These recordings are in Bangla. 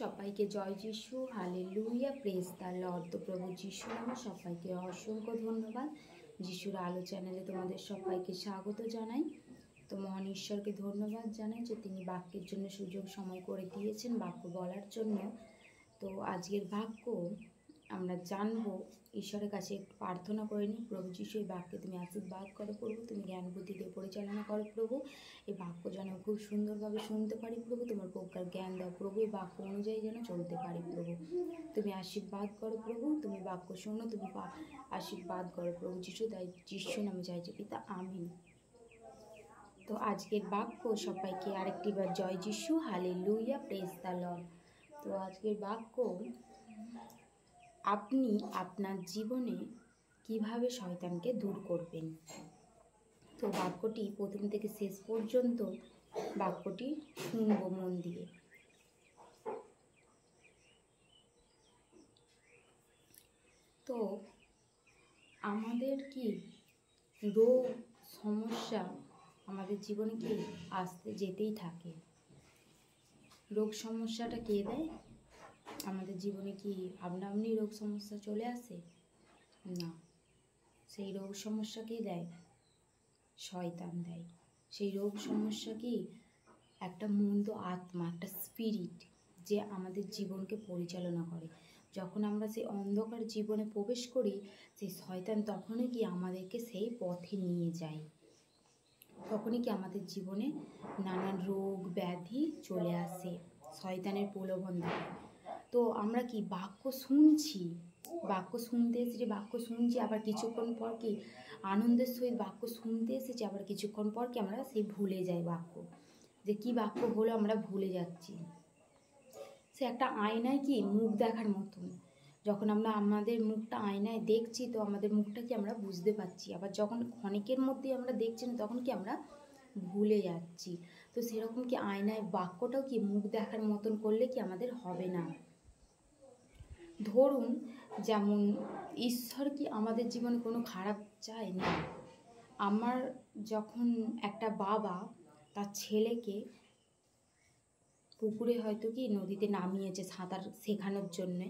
সবাইকে জয় Jishu, hallelujah, praise the Lord. তো প্রভু যিশু নামে সবাইকে অসংখ্য ধন্যবাদ। যিশুর আলো চ্যানেলে তোমাদের সবাইকে স্বাগত জানাই। তো মহান ঈশ্বরকে ধন্যবাদ জানাই যে তিনি বাক্যের জন্য সুযোগ সময় করে দিয়েছেন বাক্য বলার জন্য। তো আজকের বাক্য আমরা জানবো, ঈশ্বরের কাছে একটু প্রার্থনা করে নিই। প্রভু যিশু, এই বাক্যে তুমি আশীর্বাদ করো প্রভু, তুমি জ্ঞান বুদ্ধি দিয়ে পরিচালনা করো প্রভু। এই বাক্য যেন খুব সুন্দরভাবে শুনতে পারি প্রভু, তোমার প্রজ্ঞার জ্ঞান দাও প্রভু, এই বাক্য অনুযায়ী যেন চলতে পারি প্রভু। তুমি আশীর্বাদ করো প্রভু, তুমি বাক্য শোনো, তুমি আশীর্বাদ করো প্রভু যিশু, তাই যিশু নামে চাইছি পিতা, আমিন। তো আজকের বাক্য সবাইকে আরেকটিবার জয় Jishu, hallelujah, praise the Lord. তো আজকের বাক্য, আপনি আপনার জীবনে কিভাবে শয়তানকে দূর করবেন। তো বাক্যটি প্রথম থেকে শেষ পর্যন্ত বাক্যটি শুনবো মন দিয়ে। তো আমাদের কি রোগ সমস্যা আমাদের জীবনে কি আসতে যেতেই থাকে। রোগ সমস্যাটা কে দেয় আমাদের জীবনে? কি আপনা আপনি রোগ সমস্যা চলে আসে? না, সেই রোগ সমস্যা কে দেয়? শয়তান দেয়। সেই রোগ সমস্যা কি একটা মন্দ আত্মা, একটা স্পিরিট, যে আমাদের জীবনকে পরিচালনা করে। যখন আমরা সেই অন্ধকার জীবনে প্রবেশ করি, সেই শয়তান তখনই কি আমাদেরকে সেই পথে নিয়ে যায়। তখনই কি আমাদের জীবনে নানান রোগ ব্যাধি চলে আসে শয়তানের প্রলোভন দ্বারা। তো আমরা কি বাক্য শুনছি, বাক্য শুনতে এসেছি, বাক্য শুনছি, আবার কিছুক্ষণ পর কি আনন্দের সহিত বাক্য শুনতে এসেছি, আবার কিছুক্ষণ পর কি আমরা সেই ভুলে যাই বাক্য, যে কি বাক্য হলো আমরা ভুলে যাচ্ছি। সে একটা আয়নায় কি মুখ দেখার মতন, যখন আমরা আমাদের মুখটা আয়নায় দেখছি তো আমাদের মুখটা কি আমরা বুঝতে পারছি, আবার যখন ক্ষণিকের মধ্যে আমরা দেখছি না তখন কি আমরা ভুলে যাচ্ছি। তো সেরকম কি আয়নায় বাক্যটাও কি মুখ দেখার মতন করলে কি আমাদের হবে না। ধরুন, যেমন ঈশ্বর কি আমাদের জীবনে কোনো খারাপ চায় না। আমার যখন একটা বাবা তার ছেলেকে পুকুরে হয়তো কি নদীতে নামিয়েছে সাঁতার শেখানোর জন্যে,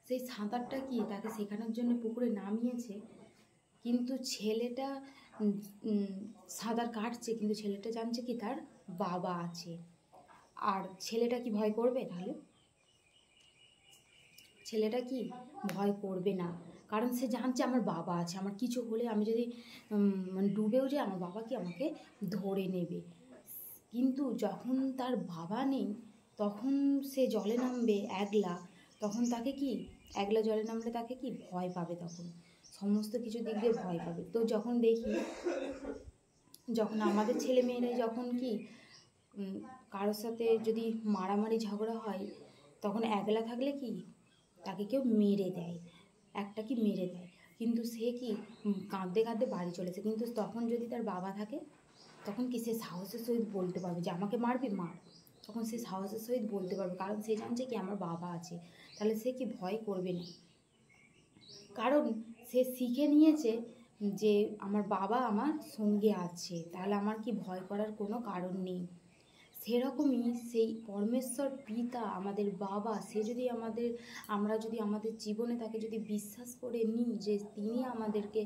সেই সাঁতারটা কি তাকে শেখানোর জন্য পুকুরে নামিয়েছে, কিন্তু ছেলেটা সাঁতার কাটছে, কিন্তু ছেলেটা জানছে কি তার বাবা আছে। আর ছেলেটা কি ভয় করবে? তাহলে ছেলেটা কি ভয় করবে না, কারণ সে জানছে আমার বাবা আছে, আমার কিছু হলে আমি যদি মানে ডুবেও যাই আমার বাবা কি আমাকে ধরে নেবে। কিন্তু যখন তার বাবা নেই তখন সে জলে নামবে একলা, তখন তাকে কি একলা জলে নামলে তাকে কি ভয় পাবে, তখন সমস্ত কিছু দিক দিয়ে ভয় পাবে। তো যখন দেখি, যখন আমাদের ছেলে মেয়েরা যখন কি কারোর সাথে যদি মারামারি ঝগড়া হয়, তখন একলা থাকলে কি তাকে কেউ মেরে দেয়, একটা কি মেরে দেয়, কিন্তু সে কি কাঁদতে কাঁদতে বাড়ি চলেছে। কিন্তু তখন যদি তার বাবা থাকে তখন কি সে সাহসের সহিত বলতে পারবে যে আমাকে মারবি মার, তখন সে সাহসের সহিত বলতে পারবে, কারণ সে জানছে কি আমার বাবা আছে। তাহলে সে কি ভয় করবে না, কারণ সে শিখে নিয়েছে যে আমার বাবা আমার সঙ্গে আছে, তাহলে আমার কি ভয় করার কোনো কারণ নেই। সেরকমই সেই পরমেশ্বর পিতা আমাদের বাবা, সে যদি আমরা যদি আমাদের জীবনে তাকে যদি বিশ্বাস করে নিই যে তিনি আমাদেরকে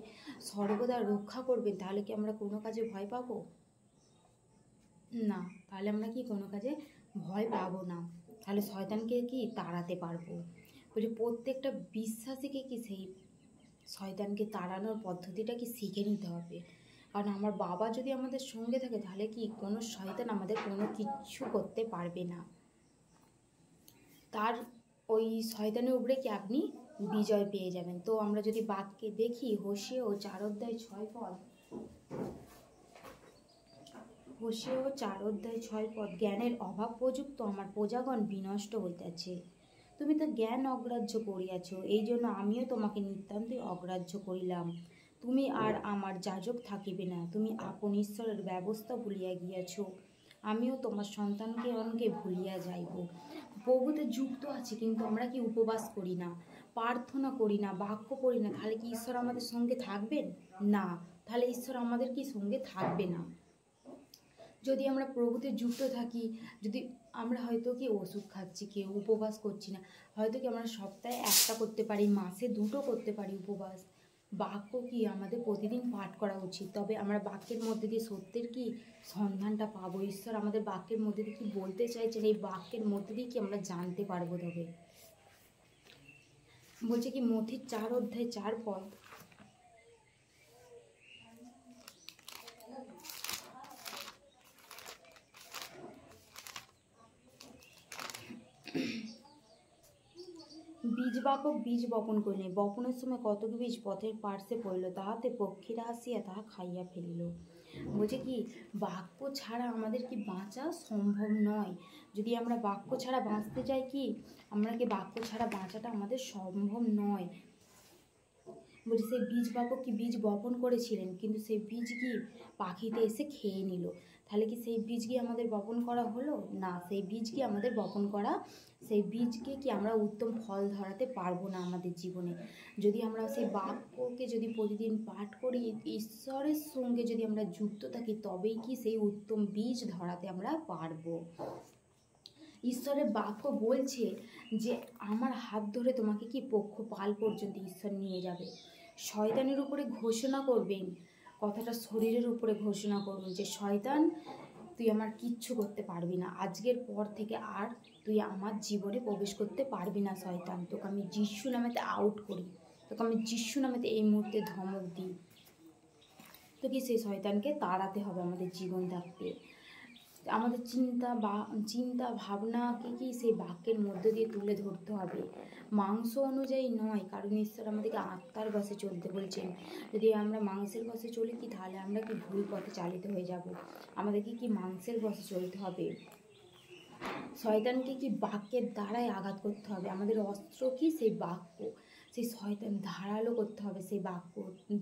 সর্বদা রক্ষা করবেন, তাহলে কি আমরা কোনো কাজে ভয় পাবো না। তাহলে আমরা কি কোনো কাজে ভয় পাবো না, তাহলে শয়তানকে কি তাড়াতে পারবো। বলছি প্রত্যেকটা বিশ্বাসীকে কি সেই শয়তানকে তাড়ানোর পদ্ধতিটা কি শিখে নিতে হবে, কারণ আমার বাবা যদি আমাদের সঙ্গে থাকে তাহলে কি কোনো শয়তান আমাদের কোনো কিচ্ছু করতে পারবে না। তার ওই শয়তানের উপরে কি আপনি বিজয় পেয়ে যাবেন। তো আমরা যদি বাক্যে দেখি হোশিয়া 4:6 হোশিয়া 4:6, জ্ঞানের অভাব প্রযুক্ত আমার প্রজাগণ বিনষ্ট হইতেছে, তুমি তো জ্ঞান অগ্রাহ্য করিয়াছ, এই জন্য আমিও তোমাকে নিতান্তই অগ্রাহ্য করিলাম। তুমি আর আমার যাজক থাকিবে না, তুমি আপন ঈশ্বরের ব্যবস্থা ভুলিয়া গিয়াছ, আমিও তোমার সন্তানকে অনকে ভুলিয়া যাইব। প্রভুতে যুক্ত আছি কিন্তু আমরা কি উপবাস করি না, প্রার্থনা করি না, বাক্য পড়ি না, তাহলে কি ঈশ্বর আমাদের সঙ্গে থাকবেন না? তাহলে ঈশ্বর আমাদের কি সঙ্গে থাকবে না। যদি আমরা প্রভুতে যুক্ত থাকি, যদি আমরা হয়তো কি ওষুধ খাচ্ছি, কেউ উপবাস করছি না, হয়তো কি আমরা সপ্তাহে একটা করতে পারি, মাসে 2টো করতে পারি উপবাস। বাক্য কি আমাদের প্রতিদিন পাঠ করা উচিত, তবে আমরা বাক্যের মধ্যে দিয়ে সত্যের কি সন্ধানটা পাবো। ঈশ্বর আমাদের বাক্যের মধ্যে দিয়ে কি বলতে চাইছেন, এই বাক্যের মধ্যে দিয়ে কি আমরা জানতে পারবো। তবে বলছে কি মথির 4 অধ্যায় 4 পদ, বীজ বাপক বীজ বপন করিলেন, বপনের সময় কতক বীজ পথের পার্শ্বে পড়িল, তাহাতে পক্ষীরা আসিয়া তাহা খাইয়া ফেলিল। বলছে কি বাক্য ছাড়া আমাদের কি বাঁচা সম্ভব নয়। যদি আমরা বাক্য ছাড়া বাঁচতে চাই, কি আমরা কি বাক্য ছাড়া বাঁচাটা আমাদের সম্ভব নয়। বলছি সেই বীজ বাপক কি বীজ বপন করেছিলেন, কিন্তু সেই বীজ কি পাখিতে এসে খেয়ে নিল। তাহলে কি সেই বীজ কি আমাদের বপন করা হলো না? সেই বীজ কি আমাদের বপন করা, সেই বীজকে কি আমরা উত্তম ফল ধরাতে পারবো না আমাদের জীবনে। যদি আমরা সেই বাক্যকে যদি প্রতিদিন পাঠ করি, ঈশ্বরের সঙ্গে যদি আমরা যুক্ত থাকি, তবেই কি সেই উত্তম বীজ ধরাতে আমরা পারবো। ঈশ্বরের বাক্য বলছে যে আমার হাত ধরে তোমাকে কি পক্ষপাল পর্যন্ত ঈশ্বর নিয়ে যাবে। শয়তানের উপরে ঘোষণা করবেন, কথাটা শরীরের উপরে ঘোষণা করুন যে শয়তান তুই আমার কিচ্ছু করতে পারবি না, আজকের পর থেকে আর তুই আমার জীবনে প্রবেশ করতে পারবি না শয়তান। তোকে আমি যিশু নামেতে আউট করি, তোকে আমি যিশু নামেতে এই মুহূর্তে ধমক দিই। তো কি সেই শয়তানকে তাড়াতে হবে আমাদের জীবন থাকতে। আমাদের চিন্তা ভাবনাকে কি সেই বাক্যের মধ্য দিয়ে তুলে ধরতে হবে, মাংস অনুযায়ী নয়। কারণ ঈশ্বর আমাদেরকে আত্মার বশে চলতে বলছেন। যদি আমরা মাংসের বশে চলি কি, তাহলে আমরা কি ভুল পথে চালিত হয়ে যাব। আমাদেরকে কি মাংসের বশে চলতে হবে। শয়তানকে কি বাক্যের দ্বারাই আঘাত করতে হবে। আমাদের অস্ত্র কি সেই বাক্য, সেই শয়তান ধারালো করতে হবে। সেই বাক্য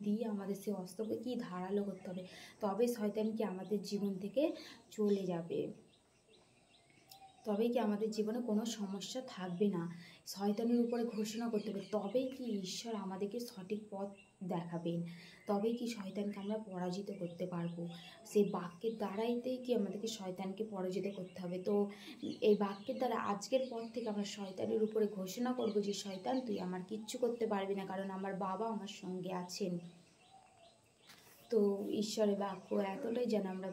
দিয়ে আমাদের সেই অস্ত্রকে কি ধারালো করতে হবে, তবে শয়তান কি আমাদের জীবন থেকে চলে যাবে, তবেই কি আমাদের জীবনে কোনো সমস্যা থাকবে না। শয়তানের উপরে ঘোষণা করতে হবে, তবেই কি ঈশ্বর আমাদেরকে সঠিক পথ দেখাবেন, তবেই কি শয়তানকে আমরা পরাজিত করতে পারবো। সেই বাক্যের দ্বারাইতেই কি আমাদেরকে শয়তানকে পরাজিত করতে হবে। তো এই বাক্যের দ্বারা আজকের পর থেকে আমরা শয়তানের উপরে ঘোষণা করব যে শয়তান তুই আমার কিচ্ছু করতে পারবি না, কারণ আমার বাবা আমার সঙ্গে আছেন। তো ঈশ্বরের বাক্য এতটাই যেন আমরা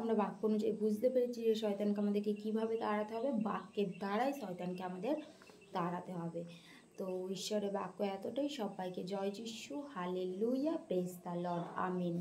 আমরা বাক্য অনুযায়ী বুঝতে পেরেছি যে শয়তানকে আমাদেরকে কীভাবে তাড়াতে হবে, বাক্যের দ্বারাই শয়তানকে আমাদের তাড়াতে হবে। তো ঈশ্বরের বাক্য এতটাই। সবাইকে জয় Jishu, hallelujah, praise the lord, Amin.